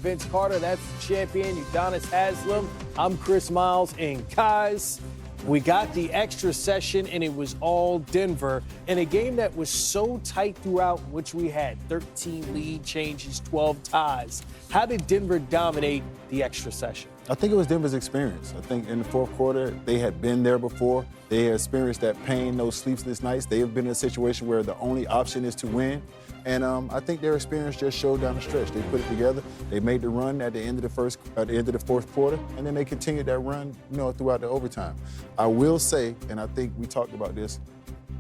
Vince Carter. That's the champion, Udonis Haslem. I'm Chris Miles. And guys, we got the extra session, and it was all Denver in a game that was so tight throughout, which we had 13 lead changes, 12 ties. How did Denver dominate the extra session? I think it was Denver's experience. I think in the fourth quarter, they had been there before. They had experienced that pain, those sleepless nights. They have been in a situation where the only option is to win. And I think their experience just showed down the stretch. They put it together. They made the run at the end of the fourth quarter, and then they continued that run, throughout the overtime. I will say, and I think we talked about this,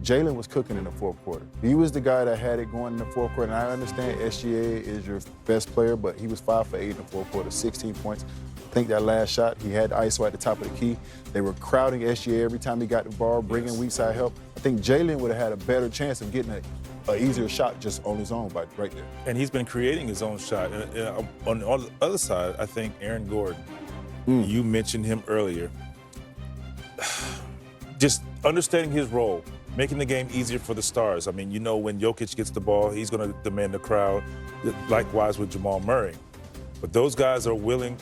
Jalen was cooking in the fourth quarter. He was the guy that had it going in the fourth quarter. And I understand SGA is your best player, but he was 5 for 8 in the fourth quarter, 16 points. I think that last shot, he had ISO at the top of the key. They were crowding SGA every time he got the ball, bringing weak side help. I think Jalen would have had a better chance of getting an easier shot just on his own right there. And he's been creating his own shot. On the other side, I think Aaron Gordon, you mentioned him earlier, just understanding his role, making the game easier for the stars. I mean, when Jokic gets the ball, he's going to demand the crowd. Likewise with Jamal Murray. But those guys are willing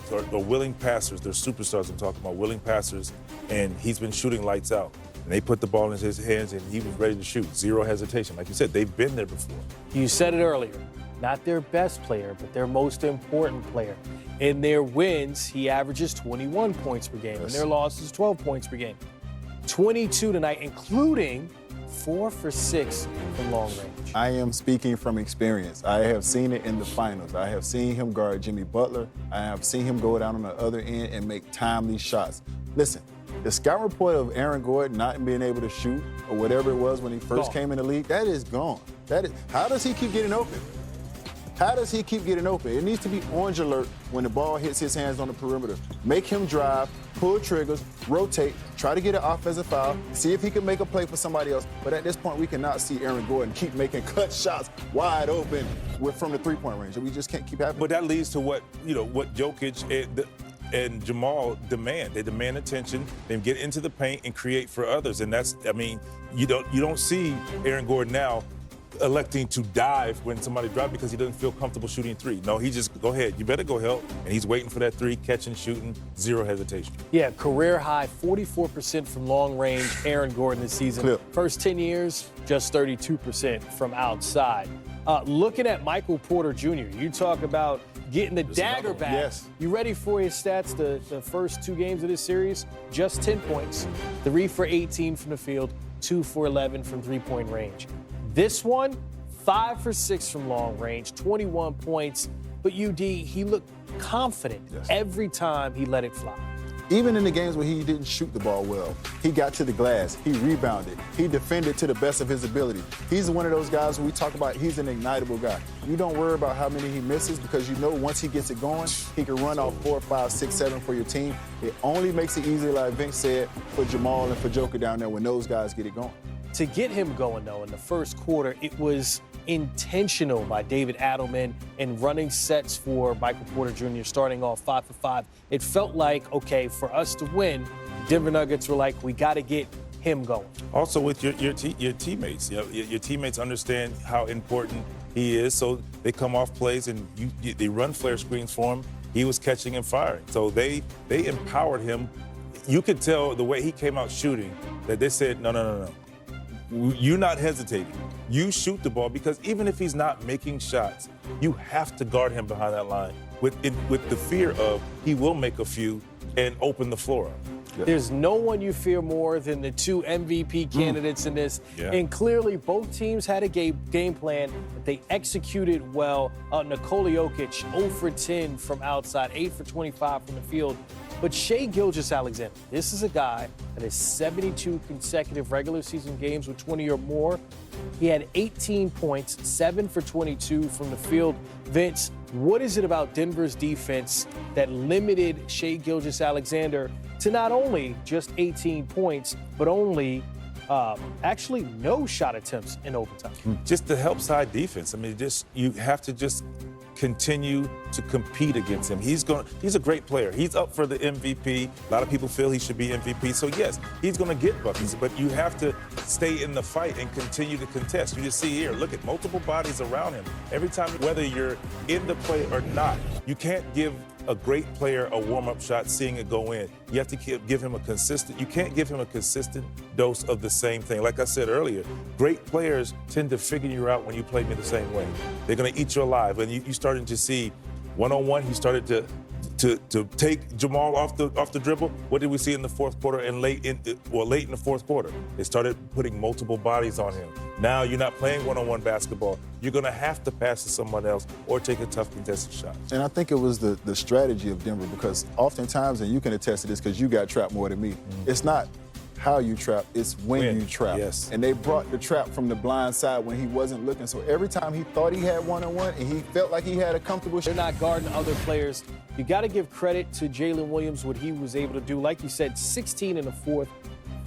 passers. They're superstars I'm talking about, willing passers, and he's been shooting lights out. And they put the ball in his hands, and he was ready to shoot. Zero hesitation. Like you said, they've been there before. You said it earlier. Not their best player, but their most important player. In their wins, he averages 21 points per game. In their losses, 12 points per game. 22 tonight, including 4 for 6 from long range. I am speaking from experience. I have seen it in the finals. I have seen him guard Jimmy Butler. I have seen him go down on the other end and make timely shots. Listen, the scout report of Aaron Gordon not being able to shoot or whatever it was when he first came in the league, that is gone. How does he keep getting open? How does he keep getting open? It needs to be orange alert when the ball hits his hands on the perimeter. Make him drive, pull triggers, rotate, try to get an offensive foul, see if he can make a play for somebody else. But at this point, we cannot see Aaron Gordon keep making clutch shots wide open from the three-point range. We just can't keep happening. But that leads to what Jokic and Jamal demand. They demand attention. They get into the paint and create for others. And you don't see Aaron Gordon now electing to dive when somebody drives because he doesn't feel comfortable shooting three. No, he just, go ahead, you better go help. And he's waiting for that three, catching, shooting, zero hesitation. Yeah, career high, 44% from long range, Aaron Gordon this season. First 10 years, just 32% from outside. Looking at Michael Porter Jr., you talk about getting the dagger back. Yes. You ready for his stats? The first 2 games of this series, just 10 points, 3 for 18 from the field, 2 for 11 from three-point range. This one, 5 for 6 from long range, 21 points. But UD, he looked confident every time he let it fly. Even in the games where he didn't shoot the ball well, he got to the glass, he rebounded, he defended to the best of his ability. He's one of those guys who we talk about, he's an ignitable guy. You don't worry about how many he misses because you know once he gets it going, he can run off 4, 5, 6, 7 for your team. It only makes it easier, like Vince said, for Jamal and for Joker down there when those guys get it going. To get him going, though, in the first quarter, it was intentional by David Adelman and running sets for Michael Porter Jr., starting off 5 for 5. It felt like, okay, for us to win, Denver Nuggets were like, we got to get him going. Also with your teammates. Your teammates understand how important he is, so they come off plays and they run flare screens for him. He was catching and firing. So they empowered him. You could tell the way he came out shooting that they said, no. You're not hesitating. You shoot the ball because even if he's not making shots, you have to guard him behind that line with the fear of he will make a few and open the floor up. Yeah. There's no one you fear more than the 2 MVP candidates in this. Yeah. And clearly both teams had a game plan that they executed well. Nikola Jokic, 0 for 10 from outside, 8 for 25 from the field. But Shai Gilgeous-Alexander, this is a guy that has 72 consecutive regular season games with 20 or more. He had 18 points, 7 for 22 from the field. Vince, what is it about Denver's defense that limited Shai Gilgeous-Alexander to not only just 18 points, but only actually no shot attempts in overtime. Just the help side defense. I mean, you have to just continue to compete against him. He's a great player. He's up for the MVP. A lot of people feel he should be MVP. So yes, he's going to get buckets, but you have to stay in the fight and continue to contest. You just see here, look at multiple bodies around him. Every time, whether you're in the play or not, you can't give a great player a warm-up shot, seeing it go in. You have to give him you can't give him a consistent dose of the same thing. Like I said earlier, great players tend to figure you out when you play me the same way. They're going to eat you alive. And you starting to see one-on-one, he started to take Jamal off the dribble. What did we see in the fourth quarter and late in the fourth quarter? They started putting multiple bodies on him. Now you're not playing one-on-one basketball. You're going to have to pass to someone else or take a tough contested shot. And I think it was the strategy of Denver, because oftentimes, and you can attest to this because you got trapped more than me, it's not how you trap, it's when you trap. Yes. And they brought the trap from the blind side when he wasn't looking. So every time he thought he had one-on-one and he felt like he had a comfortable They're not guarding other players. You got to give credit to Jalen Williams, what he was able to do. Like you said, 16 in the fourth,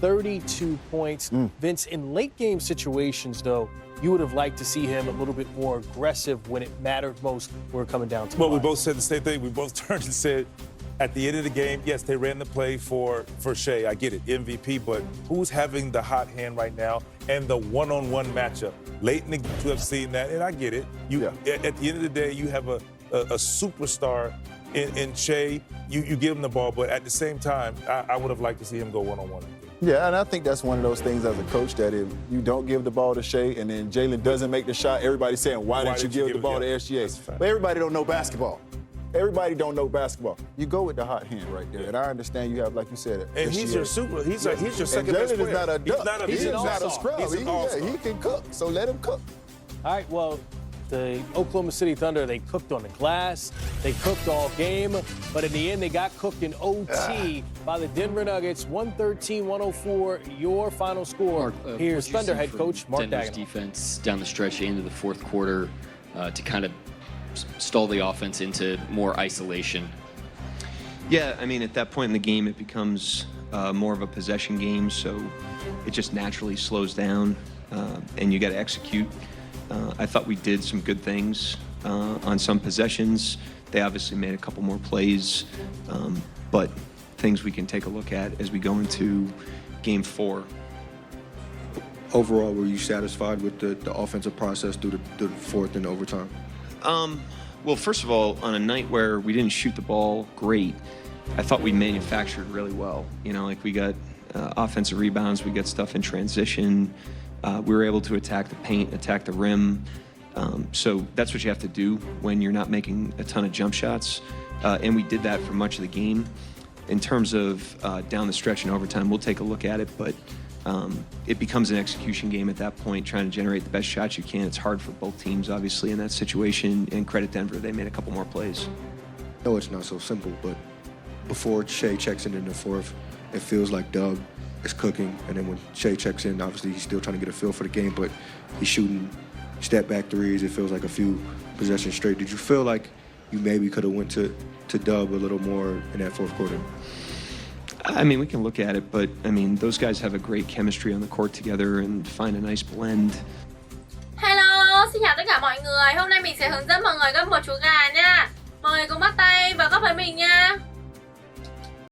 32 points. Vince, in late game situations, though, you would have liked to see him a little bit more aggressive when it mattered most. We're coming down to Well, we both said the same thing. We both turned and said, at the end of the game, yes, they ran the play for Shai. I get it, MVP, but who's having the hot hand right now and the one-on-one matchup? Late in the game, you have seen that, and I get it. At the end of the day, you have a superstar in Shai. You give him the ball, but at the same time, I would have liked to see him go one-on-one. Yeah, and I think that's one of those things as a coach that if you don't give the ball to Shai and then Jalen doesn't make the shot, everybody's saying, why didn't you give the ball to SGA? But everybody don't know basketball. Everybody don't know basketball. You go with the hot hand right there, and I understand you have, like you said, and he's your second best player. He's not a duck. He's not a scrub. He can cook, so let him cook. All right, well, the Oklahoma City Thunder, they cooked on the glass. They cooked all game, but in the end, they got cooked in OT by the Denver Nuggets, 113-104, your final score. Here's Thunder head coach Mark Denver's Dagenham. defense down the stretch into the fourth quarter to kind of stall the offense into more isolation. Yeah, I mean, at that point in the game, it becomes more of a possession game, so it just naturally slows down, and you got to execute. I thought we did some good things on some possessions. They obviously made a couple more plays, but things we can take a look at as we go into Game 4. Overall, were you satisfied with the offensive process through the fourth and overtime? Well, first of all, on a night where we didn't shoot the ball great, I thought we manufactured really well. You know, like we got offensive rebounds, we got stuff in transition. We were able to attack the paint, attack the rim. So that's what you have to do when you're not making a ton of jump shots. And we did that for much of the game. In terms of down the stretch and overtime, we'll take a look at it, but it becomes an execution game at that point, trying to generate the best shots you can. It's hard for both teams, obviously, in that situation. And credit Denver, they made a couple more plays. No, it's not so simple, but before Shai checks in the fourth, it feels like Doug is cooking. And then when Shai checks in, obviously he's still trying to get a feel for the game, but he's shooting step-back threes. It feels like a few possessions straight. Did you feel like you maybe could have went to Dub a little more in that fourth quarter? I mean, we can look at it, but, I mean, those guys have a great chemistry on the court together and find a nice blend. Hello, xin chào tất cả mọi người. Hôm nay mình sẽ hướng dẫn mọi người gấp một chú gà nha. Mọi người cùng bắt tay vào gấp với mình nha.